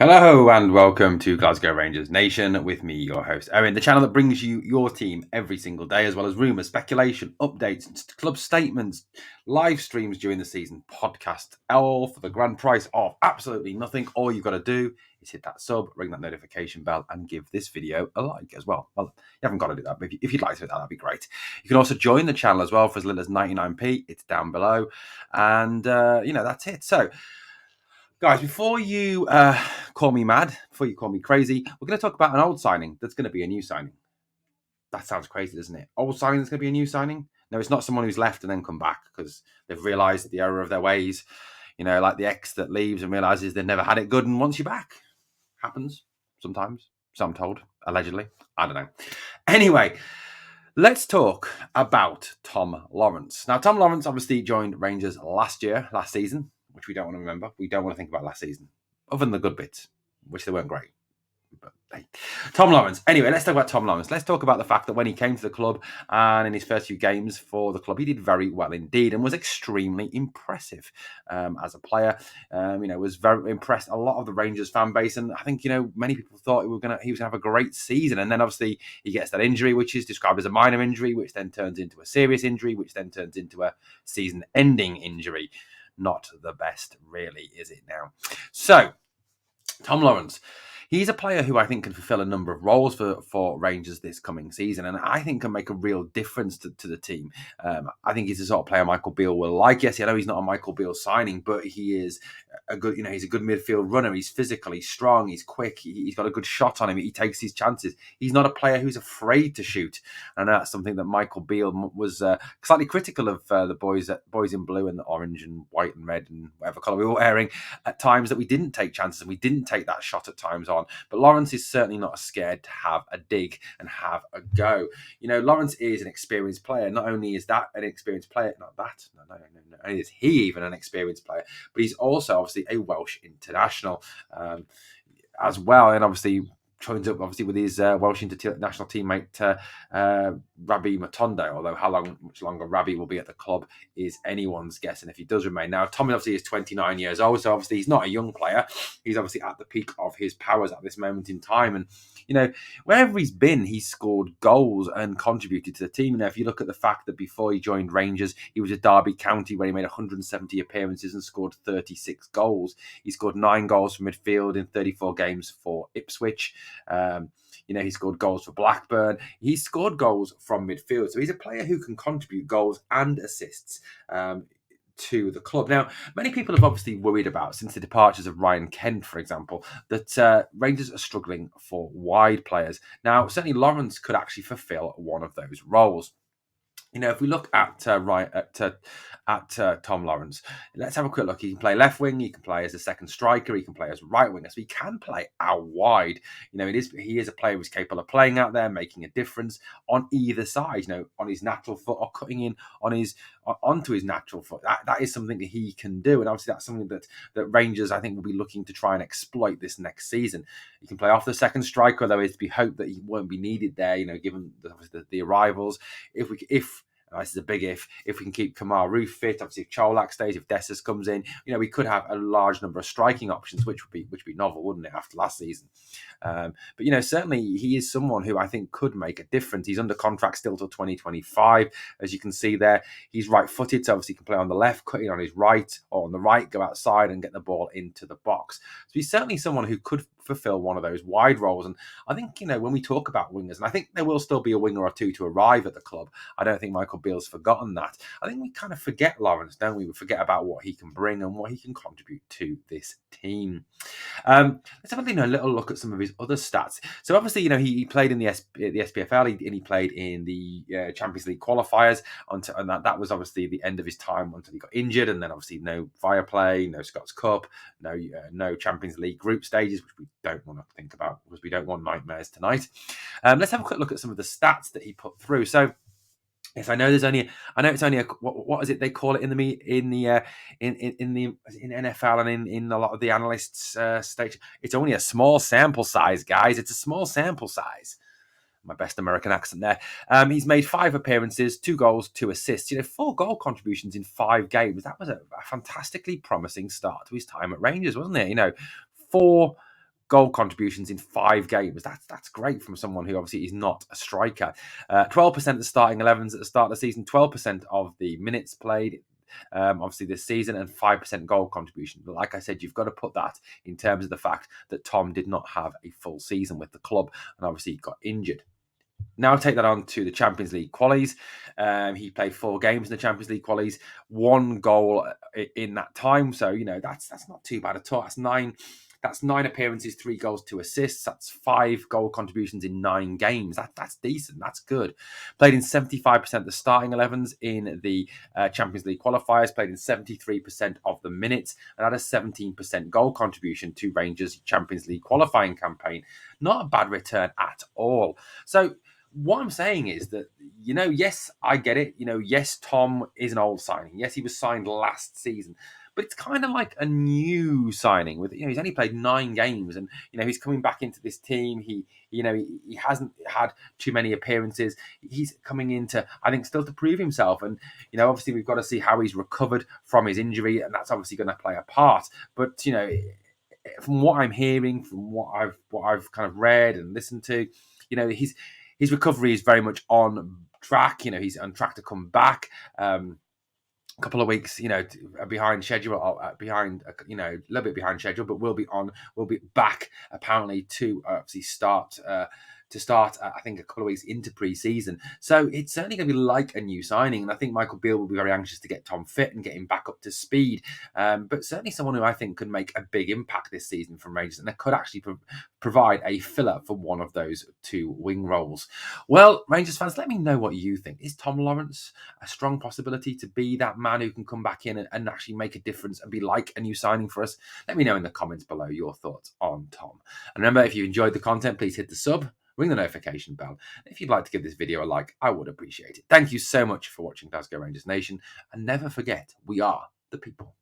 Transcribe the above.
Hello and welcome to Glasgow Rangers Nation with me, your host, Owen, the channel that brings you your team every single day, as well as rumours, speculation, updates, club statements, live streams during the season, podcast, all for the grand price of absolutely nothing. All you've got to do is hit that sub, ring that notification bell, and give this video a like as well. Well, you haven't got to do that, but if you'd like to do that, that'd be great. You can also join the channel as well for as little as 99p. It's down below. And, that's it. So, guys, before you call me mad, before you call me crazy, we're going to talk about an old signing that's going to be a new signing. That sounds crazy, doesn't it? Old signing that's going to be a new signing? No, it's not someone who's left and then come back because they've realised the error of their ways. You know, like the ex that leaves and realises they've never had it good and wants you back. Happens sometimes. So I'm told, allegedly. I don't know. Anyway, let's talk about Tom Lawrence. Now, Tom Lawrence obviously joined Rangers last season, which we don't want to remember. We don't want to think about last season, other than the good bits, which they weren't great. But hey, Tom Lawrence. Anyway, let's talk about Tom Lawrence. Let's talk about the fact that when he came to the club and in his first few games for the club, he did very well indeed and was extremely impressive as a player. Was very impressed a lot of the Rangers fan base, and I think many people thought he was going to have a great season. And then obviously he gets that injury, which is described as a minor injury, which then turns into a serious injury, which then turns into a season-ending injury. Not the best, really, is it now? So, Tom Lawrence. He's a player who I think can fulfill a number of roles for Rangers this coming season, and I think can make a real difference to the team. I think he's the sort of player Michael Beale will like. Yes, I know he's not a Michael Beale signing, but he is a good, he's a good midfield runner. He's physical, he's strong, he's quick, he's got a good shot on him. He takes his chances. He's not a player who's afraid to shoot. And that's something that Michael Beale was slightly critical of the boys in blue and orange and white and red and whatever colour we were wearing at times, that we didn't take chances and we didn't take that shot at times on. But Lawrence is certainly not scared to have a dig and have a go. Lawrence is an experienced player. Not only is that an experienced player, not that, no. Only is he even an experienced player, but he's also obviously a Welsh international as well. And obviously joins up with his Welsh international teammate Rabbi Matondo, although much longer Rabbi will be at the club is anyone's guess, and if he does remain. Now, Tommy obviously is 29 years old, so obviously he's not a young player. He's obviously at the peak of his powers at this moment in time, and wherever he's been, he's scored goals and contributed to the team. If you look at the fact that before he joined Rangers, he was at Derby County where he made 170 appearances and scored 36 goals. He scored 9 goals from midfield in 34 games for Ipswich. He scored goals for Blackburn. He scored goals from midfield. So he's a player who can contribute goals and assists to the club. Now, many people have obviously worried about, since the departures of Ryan Kent, for example, that Rangers are struggling for wide players. Now, certainly Lawrence could actually fulfill one of those roles. If we look at Tom Lawrence, let's have a quick look. He can play left wing, he can play as a second striker, he can play as right winger, so he can play out wide. He is a player who's capable of playing out there, making a difference on either side. On his natural foot or cutting in onto his natural foot. That is something that he can do, and obviously that's something that Rangers, I think, will be looking to try and exploit this next season. He can play off the second striker, though it's to be hoped that he won't be needed there. Given the arrivals, if this is a big if we can keep Kamaru fit, obviously if Cholak stays, if Dessers comes in, we could have a large number of striking options, which would be novel, wouldn't it, after last season? But certainly he is someone who I think could make a difference. He's under contract still till 2025, as you can see there. He's right-footed, so obviously he can play on the left, cutting on his right, or on the right, go outside and get the ball into the box. So he's certainly someone who could fulfill one of those wide roles. And I think, when we talk about wingers, and I think there will still be a winger or two to arrive at the club. I don't think Michael Beale's forgotten that. I think we kind of forget Lawrence, don't we? We forget about what he can bring and what he can contribute to this team. Let's have a little look at some of his other stats. So obviously, he played in the SPFL, and he played in the Champions League qualifiers, and that was obviously the end of his time until he got injured, and then obviously no Fire Play, no Scots Cup, no Champions League group stages, which we don't want to think about because we don't want nightmares tonight. Let's have a quick look at some of the stats that he put through. So, yes, I know it's only a what is it they call it in NFL and in a lot of the analysts' stage. It's only a small sample size, guys. It's a small sample size. My best American accent there. He's made 5 appearances, 2 goals, 2 assists. 4 goal contributions in 5 games. That was a fantastically promising start to his time at Rangers, wasn't it? 4 goal contributions in 5 games. That's great from someone who obviously is not a striker. 12% of the starting 11s at the start of the season, 12% of the minutes played. Obviously this season, and 5% goal contribution. But like I said, you've got to put that in terms of the fact that Tom did not have a full season with the club and obviously got injured. Now take that on to the Champions League qualies. He played 4 games in the Champions League qualies, 1 goal in that time. So that's not too bad at all. That's nine. That's 9 appearances, 3 goals, 2 assists. That's 5 goal contributions in 9 games. That's decent. That's good. Played in 75% of the starting 11s in the Champions League qualifiers. Played in 73% of the minutes and had a 17% goal contribution to Rangers' Champions League qualifying campaign. Not a bad return at all. So what I'm saying is that, yes, I get it. Yes, Tom is an old signing. Yes, he was signed last season. But it's kind of like a new signing with, he's only played 9 games and, he's coming back into this team. He hasn't had too many appearances. He's coming into, I think, still to prove himself. And, obviously we've got to see how he's recovered from his injury, and that's obviously going to play a part. But, from what I'm hearing, from what I've kind of read and listened to, his recovery is very much on track. He's on track to come back. A couple of weeks, behind schedule, behind, a little bit behind schedule, but we'll be back apparently to obviously start. I think, a couple of weeks into pre-season. So it's certainly going to be like a new signing. And I think Michael Beale will be very anxious to get Tom fit and get him back up to speed. But certainly someone who I think could make a big impact this season from Rangers, and that could actually provide a filler for one of those 2 wing roles. Well, Rangers fans, let me know what you think. Is Tom Lawrence a strong possibility to be that man who can come back in and actually make a difference and be like a new signing for us? Let me know in the comments below your thoughts on Tom. And remember, if you enjoyed the content, please hit the sub, ring the notification bell. If you'd like to give this video a like, I would appreciate it. Thank you so much for watching Glasgow Rangers Nation, and never forget, we are the people.